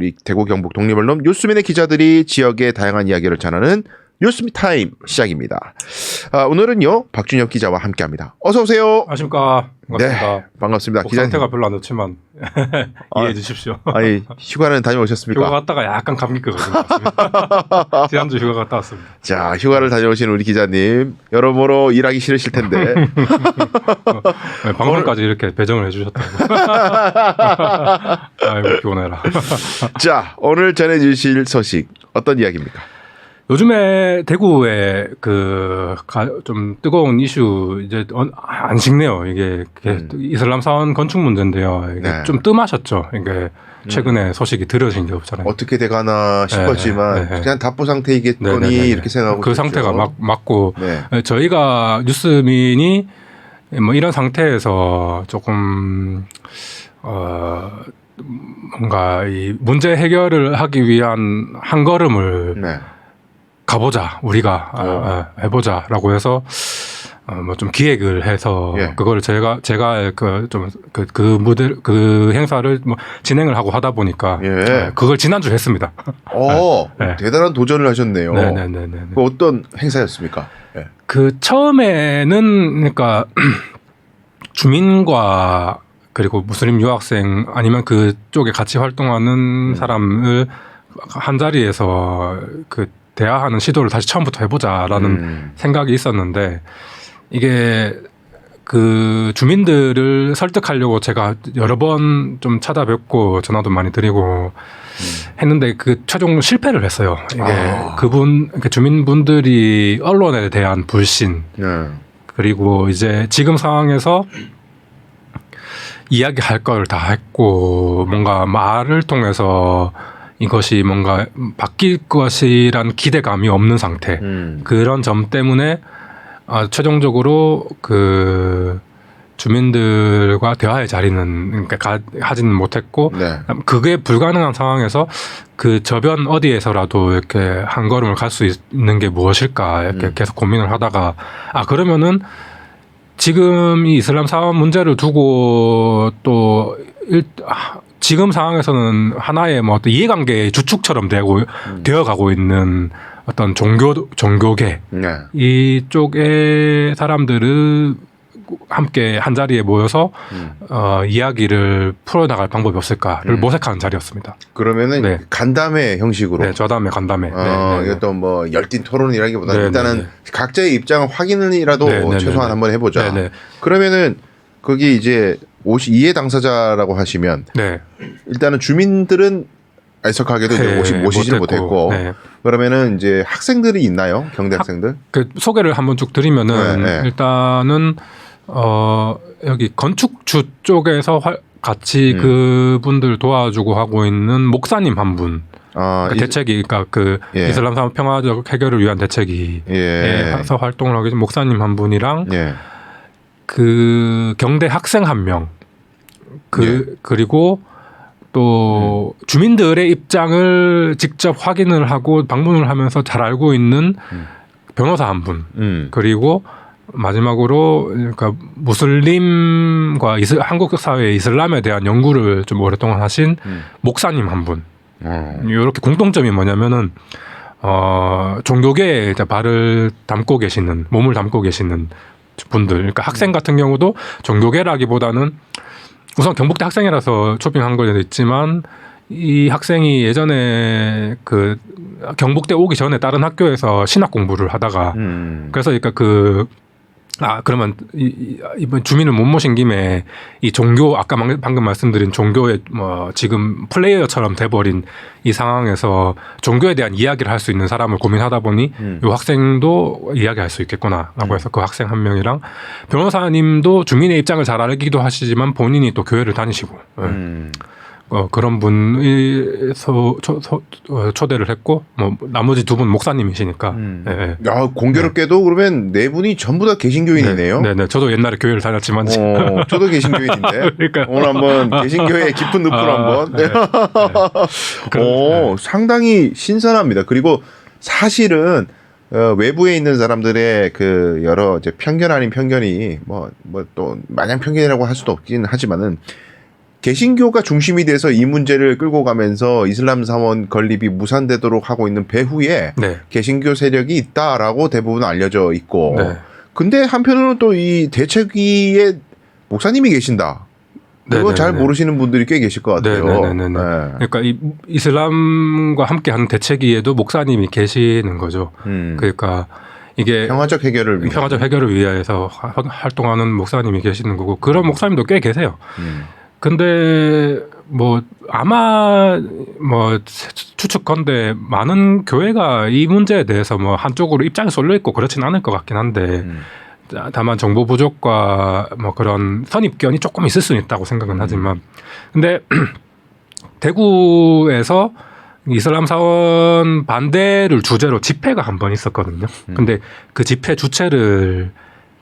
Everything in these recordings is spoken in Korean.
우리 대구 경북 독립언론 뉴스민의 기자들이 지역의 다양한 이야기를 전하는 뉴스민 타임 시작입니다. 오늘은요 박준혁 기자와 함께합니다. 어서 오세요. 안녕하십니까. 반갑습니다. 네, 반갑습니다. 기자님. 상태가 별로 안 좋지만 이해해 주십시오. 아니 휴가는 다녀오셨습니까? 휴가 갔다가 약간 감기거든요. 지난주 휴가 갔다 왔습니다. 자, 휴가를 다녀오신 우리 기자님 여러모로 일하기 싫으실 텐데 네, 방송까지 이렇게 배정을 해주셨다고. 아이고 피곤해라. 자, 오늘 전해주실 소식 어떤 이야기입니까? 요즘에 대구에 좀 뜨거운 이슈 이제 안 식네요. 이게 이슬람 사원 건축 문제인데요. 이게 네. 좀 뜸하셨죠. 이게 최근에 소식이 들어진 게 없잖아요. 어떻게 돼가나 싶었지만 그냥 답보 상태이겠거니 이렇게 생각하고 그 있었죠. 상태가 맞고 네. 저희가 뉴스민이 뭐 이런 상태에서 조금 뭔가 이 문제 해결을 하기 위한 한 걸음을 네. 가보자 우리가 해보자라고 해서 뭐 좀 기획을 해서 그거를 제가 그 행사를 뭐 진행을 하고 하다 보니까 그걸 지난주 했습니다. 네. 대단한 도전을 하셨네요. 네네네. 그 어떤 행사였습니까? 네. 그 처음에는 그러니까 주민과 그리고 무슬림 유학생 아니면 그쪽에 같이 활동하는 사람을 한 자리에서 대화하는 시도를 다시 처음부터 해보자라는 생각이 있었는데 이게 그 주민들을 설득하려고 제가 여러 번 좀 찾아뵙고 전화도 많이 드리고 했는데 그 최종 실패를 했어요. 이게 주민분들이 언론에 대한 불신 그리고 이제 지금 상황에서 이야기할 걸 다 했고 뭔가 말을 통해서 이것이 뭔가 바뀔 것이란 기대감이 없는 상태. 그런 점 때문에 최종적으로 그 주민들과 대화의 자리는 하지는 못했고 그게 불가능한 상황에서 그 저변 어디에서라도 이렇게 한 걸음을 갈 수 있는 게 무엇일까 이렇게 계속 고민을 하다가 그러면은 지금 이 이슬람 사원 문제를 두고 또 지금 상황에서는 하나의 뭐 어떤 이해관계의 주축처럼 되어가고 있는 어떤 종교계 이쪽의 사람들을 함께 한 자리에 모여서 이야기를 풀어나갈 방법이 없을까를 모색하는 자리였습니다. 그러면은 간담회 형식으로. 네, 저담회 간담회. 이것도 뭐 열띤 토론이라기보다 일단은 각자의 입장을 확인이라도 최소한 한번 해보자. 그러면은 거기 이제 이해 당사자라고 하시면 일단은 주민들은 애석하게도 모시지 못했고 그러면은 이제 학생들이 있나요? 경대 학생들? 그 소개를 한번 쭉 드리면은 일단은 여기 건축주 쪽에서 같이 그분들 도와주고 하고 있는 목사님 한 분. 대책이 그러니까 이슬람 사원 평화적 해결을 위한 대책이 해서 활동을 하고 계신 목사님 한 분이랑 그 경대 학생 한 명, 그리고 또 주민들의 입장을 직접 확인을 하고 방문을 하면서 잘 알고 있는 변호사 한 분, 그리고 마지막으로 그러니까 무슬림과 한국 사회의 이슬람에 대한 연구를 좀 오랫동안 하신 목사님 한 분. 이렇게 공통점이 뭐냐면은 종교계에 발을 담고 계시는 몸을 담고 계시는 분들, 그러니까 학생 같은 경우도 종교계라기보다는 우선 경북대 학생이라서 초빙한 걸 있지만 이 학생이 예전에 그 경북대 오기 전에 다른 학교에서 신학 공부를 하다가 그래서 그러니까 그러면 이번 주민을 못 모신 김에 이 종교 아까 방금 말씀드린 종교의 뭐 지금 플레이어처럼 돼버린 이 상황에서 종교에 대한 이야기를 할 수 있는 사람을 고민하다 보니 이 학생도 이야기할 수 있겠구나라고 해서 그 학생 한 명이랑 변호사님도 주민의 입장을 잘 알기도 하시지만 본인이 또 교회를 다니시고 그런 분에서 초대를 했고 뭐 나머지 두 분 목사님이시니까. 야, 공교롭게도 그러면 네 분이 전부 다 개신교인이네요. 네네. 저도 옛날에 교회를 다녔지만 저도 개신교인인데 그러니까. 오늘 한번 개신교의 깊은 늪을 한번. 상당히 신선합니다. 그리고 사실은 외부에 있는 사람들의 그 여러 이제 편견 아닌 편견이 뭐 또 마냥 편견이라고 할 수도 없긴 하지만은. 개신교가 중심이 돼서 이 문제를 끌고 가면서 이슬람 사원 건립이 무산되도록 하고 있는 배후에 네. 개신교 세력이 있다라고 대부분 알려져 있고 네. 근데 한편으로는 또 이 대책위에 목사님이 계신다. 그거 잘 모르시는 분들이 꽤 계실 것 같아요. 네. 그러니까 이 이슬람과 함께하는 대책위에도 목사님이 계시는 거죠. 그러니까 이게 평화적 해결을 위해서 활동하는 목사님이 계시는 거고 그런 목사님도 꽤 계세요. 근데 뭐 아마 뭐 추측컨대 많은 교회가 이 문제에 대해서 뭐 한쪽으로 입장이 쏠려 있고 그렇진 않을 것 같긴 한데 다만 정보 부족과 뭐 그런 선입견이 조금 있을 수는 있다고 생각은 하지만 근데 대구에서 이슬람 사원 반대를 주제로 집회가 한 번 있었거든요. 근데 그 집회 주체를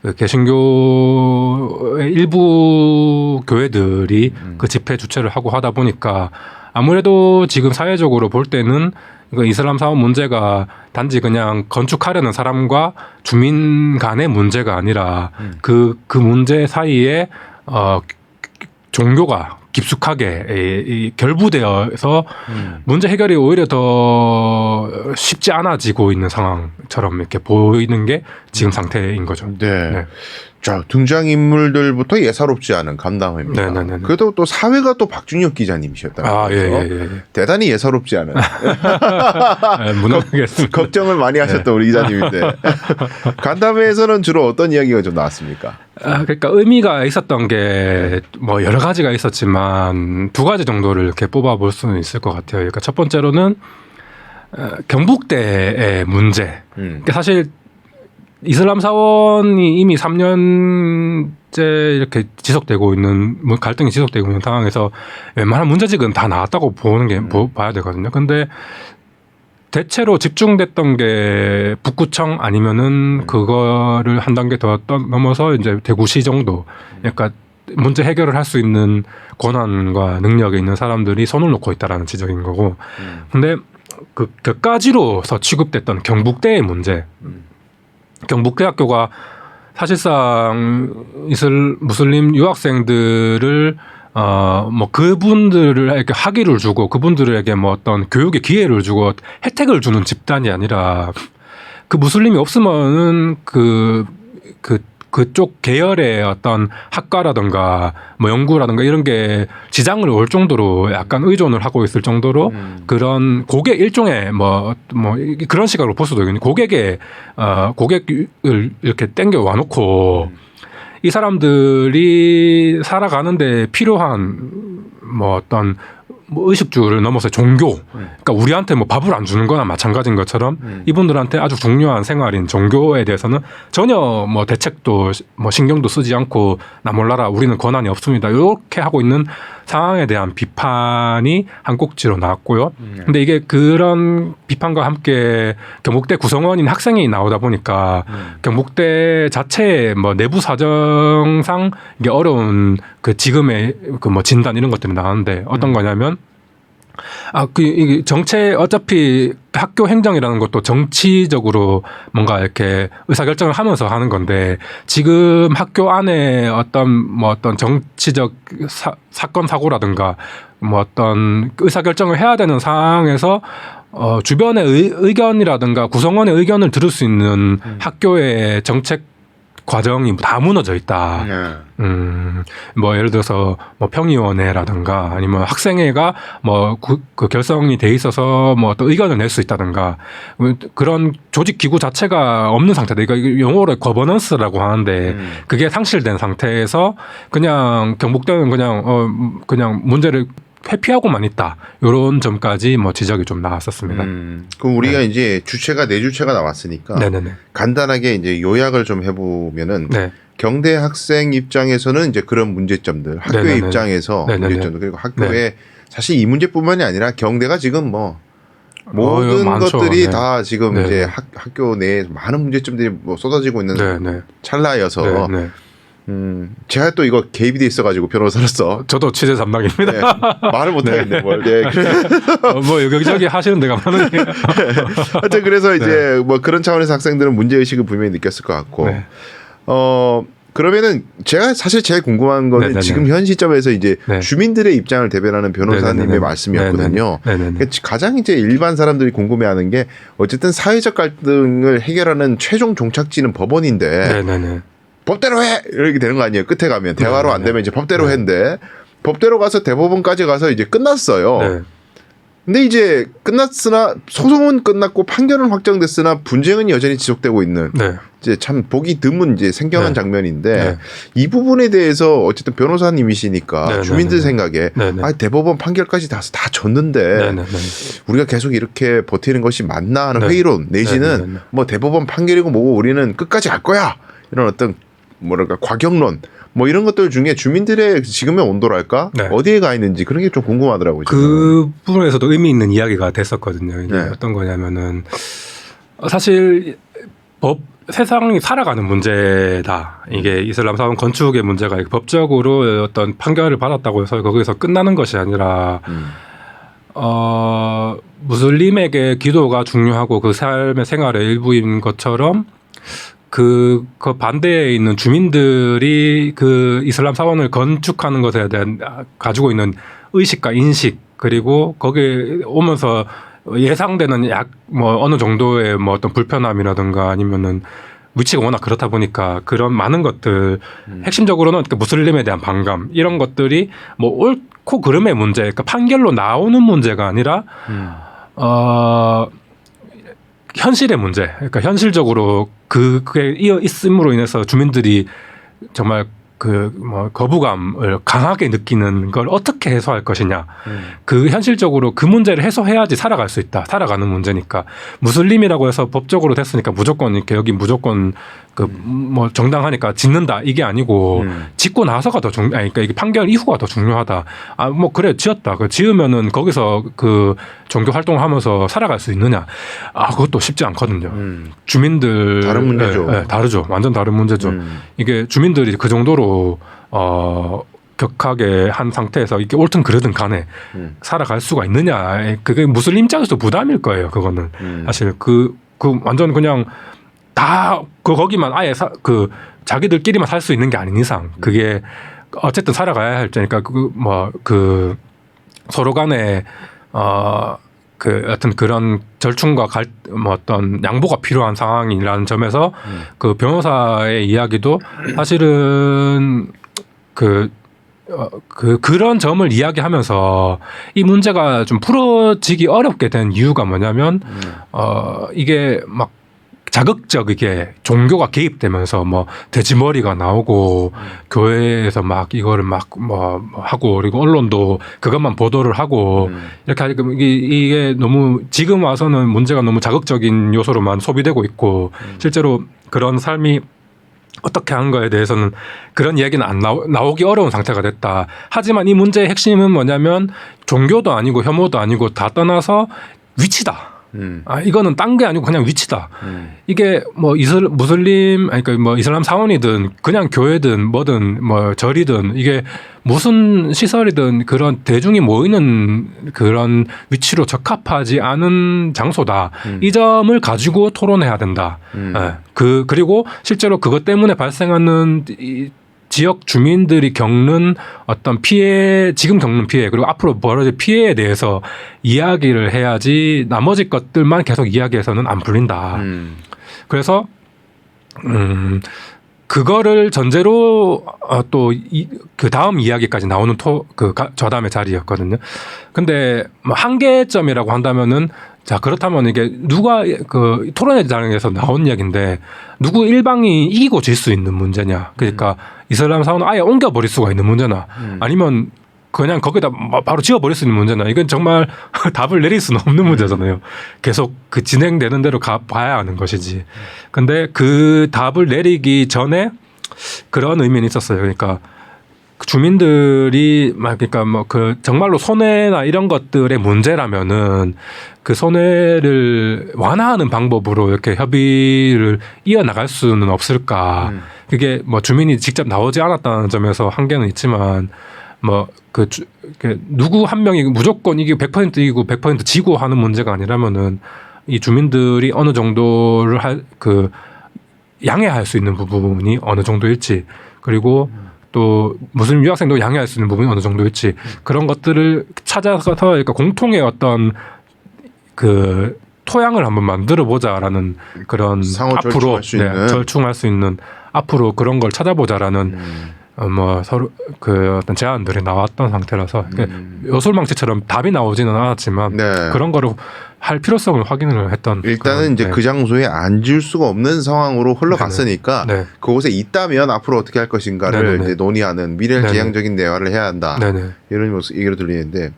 그 개신교의 일부 교회들이 그 집회 주체를 하고 하다 보니까 아무래도 지금 사회적으로 볼 때는 이거 이슬람 사원 문제가 단지 그냥 건축하려는 사람과 주민 간의 문제가 아니라 그 문제 사이에 종교가 깊숙하게 결부되어서 문제 해결이 오히려 더 쉽지 않아지고 있는 상황처럼 이렇게 보이는 게 지금 상태인 거죠. 네. 자, 등장인물들부터 예사롭지 않은 감담입니다. 그래도 또 사회가 또 박준혁 기자님이셨다고 해서 대단히 예사롭지 않은 걱정을 많이 하셨던 우리 기자님인데 간담회에서는 주로 어떤 이야기가 좀 나왔습니까? 그러니까 의미가 있었던 게 뭐 여러 가지가 있었지만 두 가지 정도를 이렇게 뽑아볼 수는 있을 것 같아요. 그러니까 첫 번째로는 경북대의 문제. 그러니까 사실 이슬람 사원이 이미 3년째 이렇게 지속되고 있는 갈등이 지속되고 있는 상황에서 웬만한 문제직은 다 나왔다고 보는 게 봐야 되거든요. 근데 대체로 집중됐던 게 북구청 아니면은 그거를 한 단계 더 넘어서 이제 대구시 정도. 그러니까 문제 해결을 할 수 있는 권한과 능력이 있는 사람들이 손을 놓고 있다라는 지적인 거고. 근데 그까지로서 취급됐던 경북대의 문제. 경북대학교가 사실상 무슬림 유학생들을 뭐 그분들을 이렇게 학위를 주고 그분들에게 뭐 어떤 교육의 기회를 주고 혜택을 주는 집단이 아니라 그 무슬림이 없으면은 그쪽 계열의 어떤 학과라든가 뭐 연구라든가 이런 게 지장을 올 정도로 약간 의존을 하고 있을 정도로 그런 고객 일종의 뭐 그런 시각으로 볼 수도 있겠는데 고객을 이렇게 땡겨 와놓고 이 사람들이 살아가는데 필요한 뭐 어떤 뭐 의식주를 넘어서 종교, 그러니까 우리한테 뭐 밥을 안 주는 거나 마찬가지인 것처럼 이분들한테 아주 중요한 생활인 종교에 대해서는 전혀 뭐 대책도 뭐 신경도 쓰지 않고 나 몰라라 우리는 권한이 없습니다. 이렇게 하고 있는 상황에 대한 비판이 한 꼭지로 나왔고요. 근데 이게 그런 비판과 함께 경북대 구성원인 학생이 나오다 보니까 경북대 자체의 뭐 내부 사정상 이게 어려운 그 지금의 그 뭐 진단 이런 것들이 나왔는데 어떤 거냐면 이게 정책 어차피 학교 행정이라는 것도 정치적으로 뭔가 이렇게 의사결정을 하면서 하는 건데 지금 학교 안에 어떤 정치적 사건 사고라든가 뭐 어떤 의사결정을 해야 되는 상황에서 주변의 의견이라든가 구성원의 의견을 들을 수 있는 학교의 정책 과정이 다 무너져 있다. 뭐 예를 들어서 뭐 평의원회라든가 아니면 학생회가 뭐 그 결성이 돼 있어서 뭐 어떤 의견을 낼 수 있다든가 그런 조직 기구 자체가 없는 상태다. 그러니까 영어로 거버넌스라고 하는데 그게 상실된 상태에서 그냥 경북대는 그냥 문제를 회피하고만 있다. 이런 점까지 뭐 지적이 좀 나왔었습니다. 그럼 우리가 이제 주체가 네 주체가 나왔으니까 간단하게 이제 요약을 좀 해보면은 경대 학생 입장에서는 이제 그런 문제점들, 학교의 입장에서 문제점들 그리고 학교에 사실 이 문제뿐만이 아니라 경대가 지금 뭐 모든 것들이 다 지금 이제 학교 내에 많은 문제점들이 뭐 쏟아지고 있는 찰나여서. 제가 또 이거 개입이 돼 있어가지고 변호사로서 저도 취재 담당입니다. 말을 못하겠네 뭘. 뭐 여기저기 하시는 데가 많으니까. 하여튼 그래서 이제 뭐 그런 차원에서 학생들은 문제 의식을 분명히 느꼈을 것 같고 그러면은 제가 사실 제일 궁금한 거는 네네네. 지금 현 시점에서 이제 네. 주민들의 입장을 대변하는 변호사님의 네네네. 말씀이었거든요. 네네네. 그러니까 가장 이제 일반 사람들이 궁금해하는 게 어쨌든 사회적 갈등을 해결하는 최종 종착지는 법원인데 네네네. 법대로 해 이렇게 되는 거 아니에요. 끝에 가면 대화로 안 되면 이제 법대로 네. 했는데 법대로 가서 대법원까지 가서 이제 끝났어요. 네. 근데 이제 끝났으나 소송은 끝났고 판결은 확정됐으나 분쟁은 여전히 지속되고 있는 네. 이제 참 보기 드문 이제 생경한 네. 장면인데 네. 이 부분에 대해서 어쨌든 변호사님이시니까 네, 주민들 네, 네. 생각에 네, 네. 아, 대법원 판결까지 다 졌는데 네, 네, 네. 우리가 계속 이렇게 버티는 것이 맞나 하는 네. 회의론 내지는 네, 네, 네. 뭐 대법원 판결이고 뭐고 우리는 끝까지 갈 거야 이런 어떤 뭐랄까 과격론 뭐 이런 것들 중에 주민들의 지금의 온도랄까 네. 어디에 가 있는지 그런 게 좀 궁금하더라고요. 그 부분에서도 의미 있는 이야기가 됐었거든요. 이게 네. 어떤 거냐면은 사실 세상이 살아가는 문제다. 이게 이슬람 사원 건축의 문제가 법적으로 어떤 판결을 받았다고 해서 거기서 끝나는 것이 아니라 무슬림에게 기도가 중요하고 그 삶의 생활의 일부인 것처럼 그 반대에 있는 주민들이 그 이슬람 사원을 건축하는 것에 대한 가지고 있는 의식과 인식 그리고 거기에 오면서 예상되는 뭐 어느 정도의 뭐 어떤 불편함이라든가 아니면은 위치가 워낙 그렇다 보니까 그런 많은 것들 핵심적으로는 그 무슬림에 대한 반감 이런 것들이 뭐 옳고 그름의 문제 그러니까 판결로 나오는 문제가 아니라 현실의 문제 그러니까 현실적으로 그게 있음으로 인해서 주민들이 정말 그 뭐 거부감을 강하게 느끼는 걸 어떻게 해소할 것이냐. 그 현실적으로 그 문제를 해소해야지 살아갈 수 있다. 살아가는 문제니까. 무슬림이라고 해서 법적으로 됐으니까 무조건 이렇게 여기 무조건 그 뭐 정당하니까 짓는다 이게 아니고 짓고 나서가 더 그러니까 이게 판결 이후가 더 중요하다. 아 뭐 그래 지었다. 그 지으면은 거기서 그 종교 활동하면서 살아갈 수 있느냐. 아 그것도 쉽지 않거든요. 주민들 다른 문제죠. 네, 다르죠. 완전 다른 문제죠. 이게 주민들이 그 정도로 격하게 한 상태에서 이게 옳든 그르든 간에 살아갈 수가 있느냐. 그게 무슬림 입장에서도 부담일 거예요. 그거는 사실 그 완전 그냥 다 거기만 아예 그 자기들끼리만 살 수 있는 게 아닌 이상 그게 어쨌든 살아가야 할 테니까 그 서로 간에 그 어떤 그런 절충과 뭐 어떤 양보가 필요한 상황이라는 점에서 그 변호사의 이야기도 사실은 그런 점을 이야기하면서 이 문제가 좀 풀어지기 어렵게 된 이유가 뭐냐면 이게 막 자극적이게 종교가 개입되면서 뭐 돼지머리가 나오고 교회에서 막 이거를 막 뭐 하고 그리고 언론도 그것만 보도를 하고 이렇게 하니까 이게 너무 지금 와서는 문제가 너무 자극적인 요소로만 소비되고 있고 실제로 그런 삶이 어떻게 한 거에 대해서는 그런 이야기는 안 나오기 어려운 상태가 됐다. 하지만 이 문제의 핵심은 뭐냐면 종교도 아니고 혐오도 아니고 다 떠나서 위치다. 아, 이거는 딴 게 아니고 그냥 위치다. 이게 뭐 무슬림, 아니, 그러니까 뭐 이슬람 사원이든 그냥 교회든 뭐든 뭐 절이든 이게 무슨 시설이든 그런 대중이 모이는 그런 위치로 적합하지 않은 장소다. 이 점을 가지고 토론해야 된다. 예. 그리고 실제로 그것 때문에 발생하는 지역 주민들이 겪는 어떤 피해, 지금 겪는 피해, 그리고 앞으로 벌어질 피해에 대해서 이야기를 해야지 나머지 것들만 계속 이야기해서는 안 풀린다. 그래서, 그거를 전제로 또 그 다음 이야기까지 나오는 저담의 자리였거든요. 근데 뭐 한계점이라고 한다면은 자, 그렇다면 이게 누가 그 토론회 자리에서 나온 이야기인데 누구 일방이 이기고 질 수 있는 문제냐. 그러니까 이슬람 사원을 아예 옮겨버릴 수가 있는 문제나 아니면 그냥 거기다 바로 지워버릴 수 있는 문제나 이건 정말 답을 내릴 수는 없는 문제잖아요. 계속 그 진행되는 대로 봐야 하는 것이지. 근데 그 답을 내리기 전에 그런 의미는 있었어요. 그러니까 주민들이 막 그러니까 뭐 그 정말로 손해나 이런 것들의 문제라면은 그 손해를 완화하는 방법으로 이렇게 협의를 이어나갈 수는 없을까. 그게 뭐 주민이 직접 나오지 않았다는 점에서 한계는 있지만 뭐 누구 한 명이 무조건 이기고 100% 이기고 100% 지고 하는 문제가 아니라면은 이 주민들이 어느 정도를 양해할 수 있는 부분이 어느 정도일지 그리고 또 무슬림 유학생도 양해할 수 있는 부분이 어느 정도일지 그런 것들을 찾아서 그러니까 공통의 어떤 그 토양을 한번 만들어 보자라는 그런 앞으로 절충할 수 있는 앞으로 그런 걸 찾아보자라는 뭐 서로 그 어떤 제안들이 나왔던 상태라서 요술망치처럼 답이 나오지는 않았지만 그런 거를 할 필요성을 확인을 했던 일단은 이제 그 장소에 앉을 수가 없는 상황으로 흘러갔으니까 그곳에 있다면 앞으로 어떻게 할 것인가를 이제 논의하는 미래지향적인 대화를 해야 한다 이런 얘기로 들리는데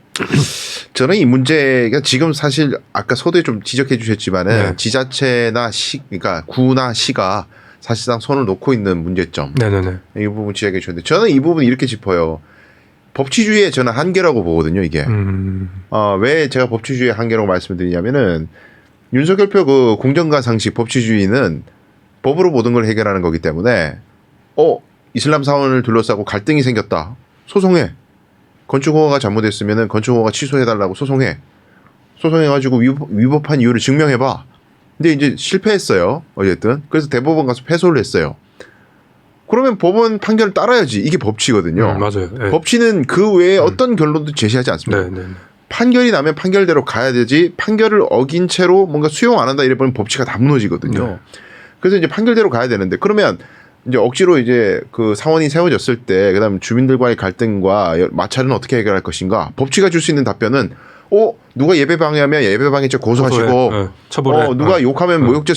저는 이 문제가 지금 사실 아까 서두에 좀 지적해 주셨지만은 지자체나 그러니까 구나 시가 사실상 손을 놓고 있는 문제점 이 부분 지적해 주셨는데 저는 이 부분 이렇게 짚어요. 법치주의의 저는 한계라고 보거든요, 이게. 왜 제가 법치주의의 한계라고 말씀드리냐면은 윤석열표 그 공정과 상식 법치주의는 법으로 모든 걸 해결하는 거기 때문에 이슬람 사원을 둘러싸고 갈등이 생겼다. 소송해. 건축허가가 잘못됐으면은 건축허가 취소해달라고 소송해. 소송해가지고 위법한 이유를 증명해봐. 근데 이제 실패했어요. 어쨌든. 그래서 대법원 가서 패소를 했어요. 그러면 법원 판결을 따라야지. 이게 법치거든요. 맞아요. 법치는 그 외에 어떤 결론도 제시하지 않습니다. 판결이 나면 판결대로 가야 되지 판결을 어긴 채로 뭔가 수용 안 한다 이래버리면 법치가 다 무너지거든요. 그래서 이제 판결대로 가야 되는데 그러면 이제 억지로 이제 그 사원이 세워졌을 때 그다음 주민들과의 갈등과 마찰은 어떻게 해결할 것인가? 법치가 줄 수 있는 답변은 누가 예배 방해하면 예배 방해죄 고소하시고 누가 욕하면 모욕죄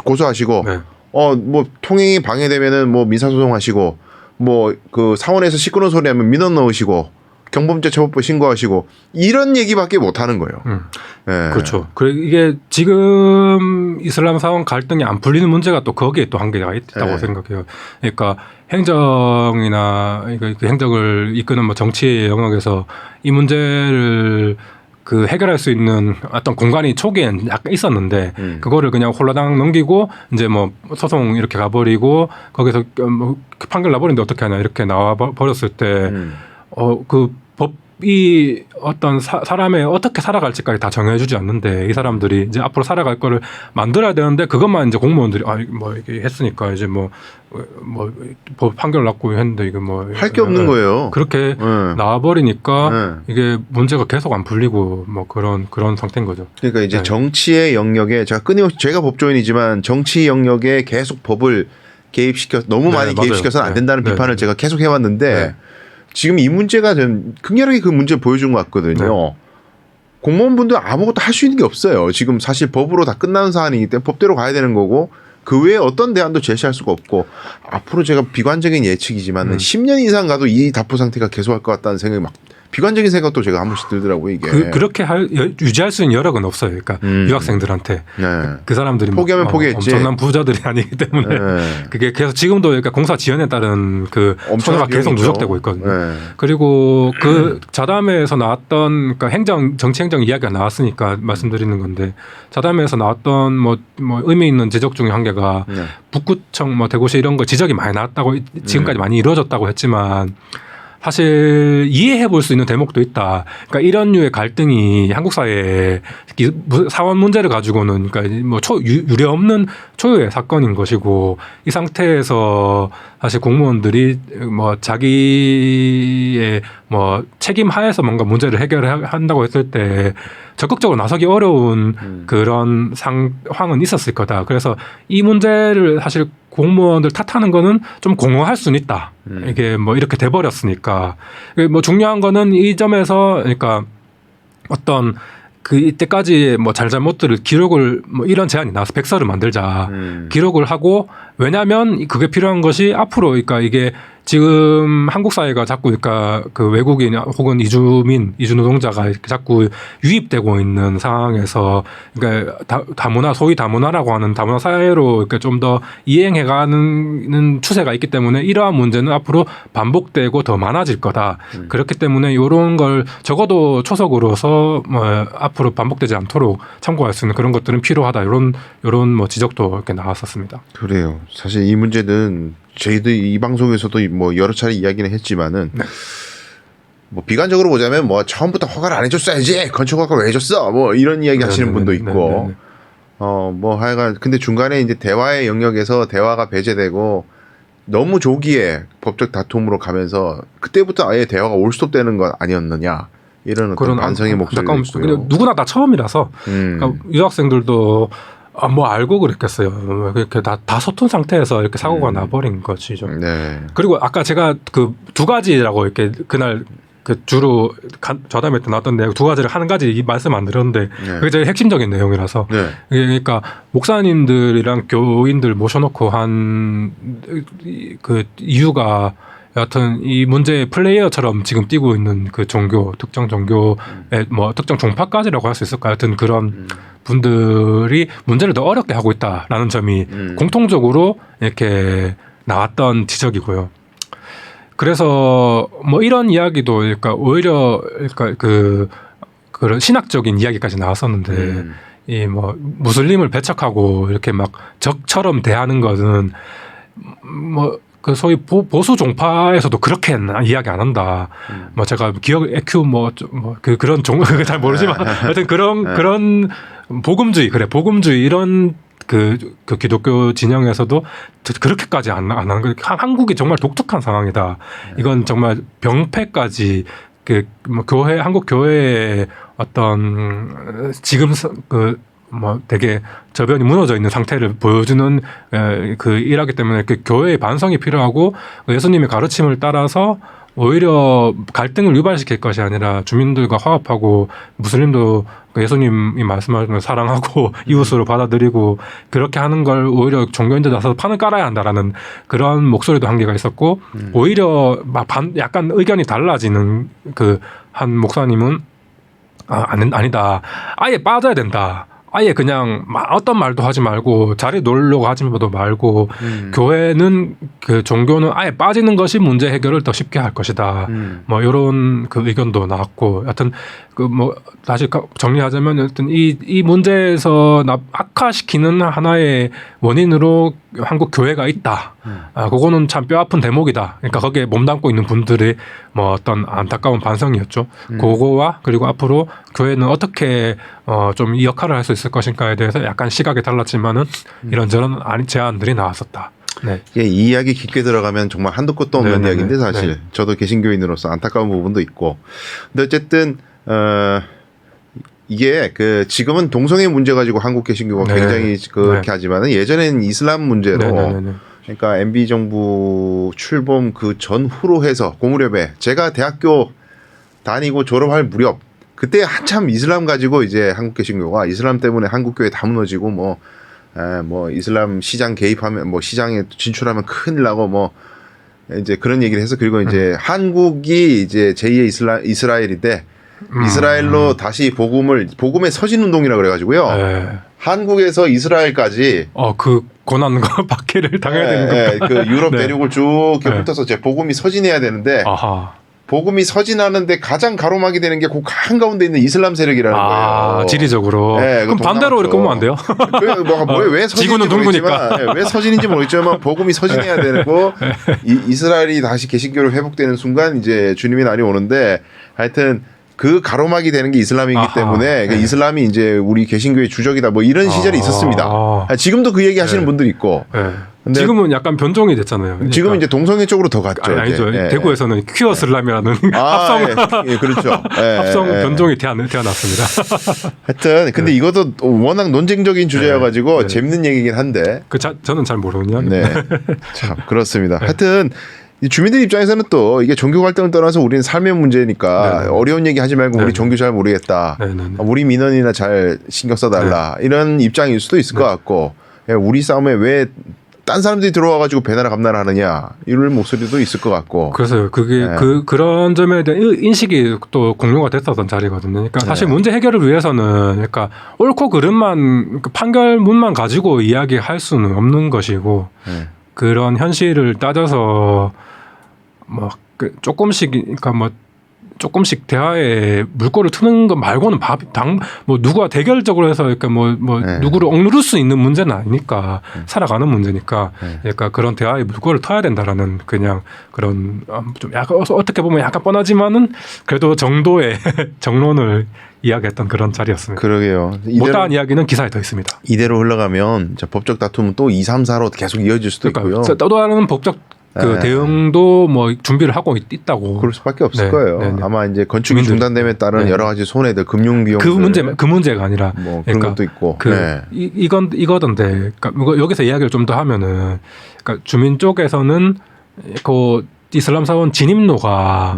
고소하시고 뭐 통행이 방해되면은 뭐 민사소송하시고 뭐 그 사원에서 시끄러운 소리 하면 민원 넣으시고 경범죄 처벌법 신고하시고 이런 얘기밖에 못 하는 거예요. 그렇죠. 이게 지금 이슬람 사원 갈등이 안 풀리는 문제가 또 거기에 또 한계가 있다고 생각해요. 그러니까 행정이나 그 행정을 이끄는 뭐 정치의 영역에서 이 문제를 그 해결할 수 있는 어떤 공간이 초기엔 약간 있었는데 그거를 그냥 홀라당 넘기고 이제 뭐 소송 이렇게 가버리고 거기서 뭐 판결 나버리는데 어떻게 하냐 이렇게 나와 버렸을 때 그 법이 어떤 사람의 어떻게 살아갈지까지 다 정해주지 않는데 이 사람들이 이제 앞으로 살아갈 거를 만들어야 되는데 그것만 이제 공무원들이 뭐 이렇게 했으니까 이제 뭐 법 판결 났고 했는데 이게 뭐 할 게 없는 거예요. 그렇게 나와버리니까 이게 문제가 계속 안 풀리고 뭐 그런 상태인 거죠. 그러니까 이제 정치의 영역에 제가 법조인이지만 정치 영역에 계속 법을 너무 많이 개입시켜서는 안 된다는 비판을 제가 계속 해왔는데. 지금 이 문제가 좀 극렬하게 그 문제를 보여준 것 같거든요. 공무원분들 아무것도 할 수 있는 게 없어요. 지금 사실 법으로 다 끝나는 사안이기 때문에 법대로 가야 되는 거고 그 외에 어떤 대안도 제시할 수가 없고 앞으로 제가 비관적인 예측이지만 10년 이상 가도 이 답보 상태가 계속할 것 같다는 생각이 막 비관적인 생각도 제가 한 번씩 들더라고요. 이게 그렇게 유지할 수 있는 여력은 없어요. 그러니까 유학생들한테 그 사람들이 포기하면 포기했지. 엄청난 부자들이 아니기 때문에 그게 계속 지금도 그러니까 공사 지연에 따른 그 손해가 계속 누적되고 있거든요. 그리고 그 자담회에서 나왔던 그러니까 정치행정 이야기가 나왔으니까 말씀드리는 건데 자담회에서 나왔던 뭐 의미 있는 지적 중에 한 개가 북구청 뭐 대구시 이런 거 지적이 많이 나왔다고 지금까지 많이 이루어졌다고 했지만. 사실 이해해 볼 수 있는 대목도 있다. 그러니까 이런 류의 갈등이 한국 사회에 사원 문제를 가지고는 그러니까 뭐 유례 없는 초유의 사건인 것이고 이 상태에서 사실 공무원들이 뭐 자기의 뭐 책임 하에서 뭔가 문제를 해결한다고 했을 때 적극적으로 나서기 어려운 그런 상황은 있었을 거다. 그래서 이 문제를 사실 공무원들 탓하는 거는 좀 공허할 수는 있다. 이게 뭐 이렇게 돼버렸으니까. 뭐 중요한 거는 이 점에서 그러니까 어떤 그 이때까지 뭐 잘잘못들을 기록을 뭐 이런 제안이 나와서 백서를 만들자 기록을 하고 왜냐하면 그게 필요한 것이 앞으로 그러니까 이게 지금 한국 사회가 자꾸 그러니까 그 외국인 혹은 이주 노동자가 자꾸 유입되고 있는 상황에서 그러니까 다문화 소위 다문화라고 하는 다문화 사회로 그러니까 좀 더 이행해가는 추세가 있기 때문에 이러한 문제는 앞으로 반복되고 더 많아질 거다. 그렇기 때문에 이런 걸 적어도 초석으로서 뭐 앞으로 반복되지 않도록 참고할 수 있는 그런 것들은 필요하다. 이런 뭐 지적도 이렇게 나왔었습니다. 그래요. 사실 이 문제는 저희도 이 방송에서도 뭐 여러 차례 이야기는 했지만은 뭐 비관적으로 보자면 뭐 처음부터 허가를 안 해줬어야지 건축허가 왜 해줬어 뭐 이런 이야기 하시는 분도 있고 뭐 하여간 근데 중간에 이제 대화의 영역에서 대화가 배제되고 너무 조기에 법적 다툼으로 가면서 그때부터 아예 대화가 올스톱되는 건 아니었느냐 이런 어떤 반성의 목소리가 있고요. 누구나 다 처음이라서 그러니까 유학생들도 뭐 알고 그랬겠어요. 이렇게 다 서툰 상태에서 이렇게 사고가 나버린 것이죠. 네. 그리고 아까 제가 그 두 가지라고 이렇게 그날 그 주로 저담회 때 나왔던 내용 두 가지를 한 가지 말씀 안 드렸는데 그게 제일 핵심적인 내용이라서 그러니까 목사님들이랑 교인들 모셔놓고 한 그 이유가 여하튼 이 문제의 플레이어처럼 지금 뛰고 있는 그 종교 특정 종교의 뭐 특정 종파까지라고 할 수 있을까 하여튼 그런 분들이 문제를 더 어렵게 하고 있다라는 점이 공통적으로 이렇게 나왔던 지적이고요. 그래서 뭐 이런 이야기도 그러니까 오히려 그러니까 그런 신학적인 이야기까지 나왔었는데 이 뭐 무슬림을 배척하고 이렇게 막 적처럼 대하는 것은 뭐 그 소위 보수 종파에서도 그렇게 이야기 안 한다. 뭐 제가 기억 에큐 그런 종을 잘 모르지만 하여튼 그런 복음주의 복음주의 이런 그 기독교 진영에서도 그렇게까지 안 하는 거. 한국이 정말 독특한 상황이다. 이건 정말 병폐까지 뭐 한국 교회의 어떤 지금 뭐 되게 저변이 무너져 있는 상태를 보여주는 그 일하기 때문에 그 교회의 반성이 필요하고 예수님의 가르침을 따라서 오히려 갈등을 유발시킬 것이 아니라 주민들과 화합하고 무슬림도 예수님이 말씀하신 사랑하고 이웃으로 받아들이고 그렇게 하는 걸 오히려 종교인들 나서서 판을 깔아야 한다라는 그런 목소리도 한계가 있었고 오히려 약간 의견이 달라지는 그 한 목사님은 아니다. 아예 빠져야 된다. 아예 그냥 어떤 말도 하지 말고 자리 놓으려고 하지 말고 교회는 그 종교는 아예 빠지는 것이 문제 해결을 더 쉽게 할 것이다. 뭐 이런 그 의견도 나왔고, 여하튼 그 뭐 다시 정리하자면 여하튼 이 문제에서 악화시키는 하나의 원인으로 한국 교회가 있다. 그거는 참 뼈아픈 대목이다. 그러니까 거기에 몸담고 있는 분들의 뭐 어떤 안타까운 반성이었죠. 그거와 그리고 앞으로 교회는 어떻게 좀 이 역할을 할 수 있을 것인가에 대해서 약간 시각이 달랐지만은 이런저런 제안들이 나왔었다. 네. 이 이야기 깊게 들어가면 정말 한도 끝도 없는 이야기인데 사실 저도 개신교인으로서 안타까운 부분도 있고, 근데 어쨌든 이게 그 지금은 동성애 문제 가지고 한국 개신교가 굉장히 그렇게 하지만은 예전에는 이슬람 문제로 그러니까 MB 정부 출범 그 전후로 해서 고무렵에 제가 대학교 다니고 졸업할 무렵 그때 한참 이슬람 가지고 이제 한국 개신교가 이슬람 때문에 한국 교회 다 무너지고 뭐 이슬람 시장 개입하면 뭐 시장에 진출하면 큰일 나고 뭐 이제 그런 얘기를 해서 그리고 이제 한국이 이제 제2의 이스라엘인데 이스라엘로 다시 복음의 서진 운동이라 그래가지고요. 한국에서 이스라엘까지 그 고난과 박해를 당해야 되는 거. 그 유럽 대륙을 쭉 이렇게 훑어서 제 복음이 서진해야 되는데. 복음이 서진하는데 가장 가로막이 되는 게 그 한가운데 있는 이슬람 세력이라는 거예요. 지리적으로. 그럼 반대로 이렇게 보면 안 돼요? 왜 지구는 둥그니까. 왜 서진인지 모르겠지만 복음이 서진해야 되고 이스라엘이 다시 개신교로 회복되는 순간 이제 주님의 날이 오는데 하여튼 그 가로막이 되는 게 이슬람이기 때문에 이슬람이 이제 우리 개신교의 주적이다 뭐 이런 시절이 있었습니다. 지금도 그 얘기 하시는 분들이 있고. 근데 지금은 약간 변종이 됐잖아요. 그러니까. 지금 이제 동성애 쪽으로 더 갔죠. 아니죠. 대구에서는 퀴어 슬람이라는 합성 그렇죠. 합성 변종이 태어났습니다. 하여튼 근데 이것도 워낙 논쟁적인 주제여가지고 재밌는 얘기긴 한데. 저는 잘 모르거든요. 네, 참 그렇습니다. 하여튼. 이 주민들 입장에서는 또 이게 종교 갈등을 떠나서 우리는 삶의 문제니까 어려운 얘기 하지 말고 우리 종교 잘 모르겠다. 우리 민원이나 잘 신경 써달라. 이런 입장일 수도 있을 것 같고 우리 싸움에 왜 딴 사람들이 들어와가지고 배나라 감나라 하느냐 이런 목소리도 있을 것 같고. 그래서 그게 그런 점에 대한 인식이 또 공유가 됐었던 자리거든요. 그러니까 사실 문제 해결을 위해서는 그러니까 옳고 그름만 판결문만 가지고 이야기할 수는 없는 것이고 그런 현실을 따져서 뭐 조금씩 그러니까 뭐 조금씩 대화에 물꼬를 트는 것 말고는 뭐 누가 대결적으로 해서 그러니까 뭐 네. 누구를 억누를 수 있는 문제는 아니니까 살아가는 문제니까 네. 그러니까 그런 대화에 물꼬를 터야 된다라는 그냥 그런 좀 약간 어떻게 보면 약간 뻔하지만은 그래도 정도의 정론을 이야기했던 그런 자리였습니다. 그러게요. 못다한 이야기는 기사에 더 있습니다. 이대로 흘러가면 법적 다툼은 또 2, 3, 4로 계속 이어질 수도 있고요. 또 다른 법적 그 대응도 뭐 준비를 하고 있다고. 그럴 수밖에 없을 거예요. 아마 이제 건축이 중단됨에 따른 여러 가지 손해들, 금융 비용 그 문제가 아니라 뭐 그런 그러니까 것도 있고. 이거던데. 그러니까 여기서 이야기를 좀 더 하면은 그러니까 주민 쪽에서는 그 이슬람 사원 진입로가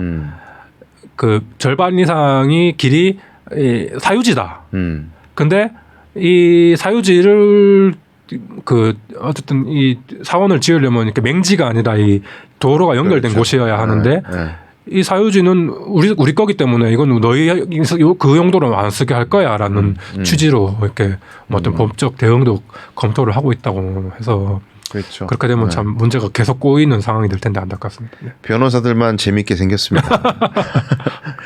그 절반 이상이 길이 사유지다. 근데 이 사유지를 그 어쨌든 이 사원을 지으려면 이렇게 맹지가 아니라 이 도로가 연결된 그렇죠. 곳이어야 하는데 이 사유지는 우리 거기 때문에 이건 너희 그 용도로 안 쓰게 할 거야라는 취지로 이렇게 뭐 어떤 법적 대응도 검토를 하고 있다고 해서 그렇죠. 그렇게 되면 참 문제가 계속 꼬이는 상황이 될 텐데 안타깝습니다. 변호사들만 재밌게 생겼습니다.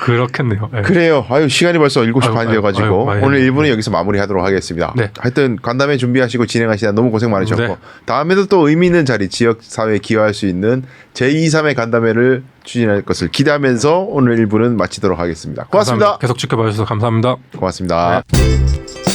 그렇겠네요. 네. 그래요. 시간이 벌써 7시 반이 되어가지고 오늘 1부는 여기서 마무리하도록 하겠습니다. 네. 하여튼 간담회 준비하시고 진행하시다 너무 고생 많으셨고 네. 다음에도 또 의미 있는 자리 지역사회에 기여할 수 있는 제2, 3회 간담회를 추진할 것을 기대하면서 오늘 1부는 마치도록 하겠습니다. 고맙습니다. 감사합니다. 계속 지켜봐 주셔서 감사합니다. 고맙습니다. 네.